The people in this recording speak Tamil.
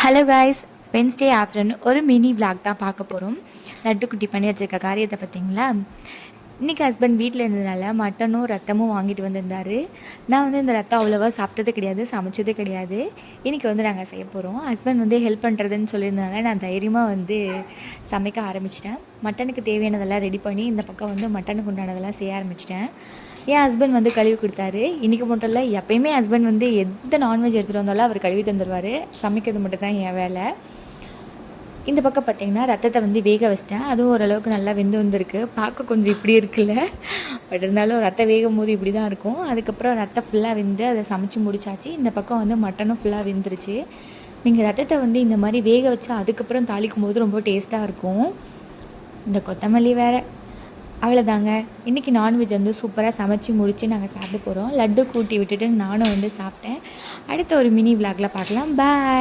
ஹலோ காய்ஸ், வென்ஸ்டே ஆஃப்டர்நூன் ஒரு மினி விளாக் தான் பார்க்க போகிறோம். லட்டு குட்டி பண்ணி வச்சுருக்க காரியத்தை பார்த்தீங்களா? இன்றைக்கி ஹஸ்பண்ட் வீட்டில் இருந்ததுனால மட்டனும் ரத்தமும் வாங்கிட்டு வந்திருந்தார். நான் இந்த ரத்தம் அவ்வளோவா சாப்பிட்டது கிடையாது, சமைச்சதே கிடையாது. இன்றைக்கி நாங்கள் செய்ய போகிறோம். ஹஸ்பண்ட் ஹெல்ப் பண்ணுறதுன்னு சொல்லியிருந்தனால நான் தைரியமாக சமைக்க ஆரம்பிச்சிட்டேன். மட்டனுக்கு தேவையானதெல்லாம் ரெடி பண்ணி இந்த பக்கம் மட்டனுக்கு உண்டானதெல்லாம் செய்ய ஆரம்பிச்சிட்டேன். என் ஹஸ்பண்ட் கழுவி கொடுத்தாரு. இன்றைக்கி மட்டும் இல்லை, எப்போயுமே ஹஸ்பண்ட் எந்த நான்வெஜ் எடுத்துகிட்டு வந்தாலும் அவர் கழுவி தந்துடுவார். சமைக்கிறது மட்டும் தான் என் வேலை. இந்த பக்கம் பார்த்திங்கன்னா ரத்தத்தை வேக வச்சிட்டேன். அதுவும் ஓரளவுக்கு நல்லா வெந்து வந்திருக்கு. பார்க்க கொஞ்சம் இப்படி இருக்குல்ல, பட் இருந்தாலும் ரத்தம் வேகும் போது இப்படி தான் இருக்கும். அதுக்கப்புறம் ரத்தம் ஃபுல்லாக வெந்து அதை சமைச்சு முடிச்சாச்சு. இந்த பக்கம் மட்டனும் ஃபுல்லாக வெந்துருச்சு. நீங்கள் ரத்தத்தை இந்த மாதிரி வேக வச்சா அதுக்கப்புறம் தாளிக்கும் போது ரொம்ப டேஸ்ட்டாக இருக்கும். இந்த கொத்தமல்லி வேறு. அவ்வளோதாங்க, இன்றைக்கி நான்வெஜ் சூப்பராக சமைச்சு முடித்து நாங்கள் சாப்பிட போகிறோம். லட்டு கூட்டி விட்டுட்டு நானும் சாப்பிட்டேன். அடுத்த ஒரு மினி விளாகில் பார்க்கலாம். பாய்.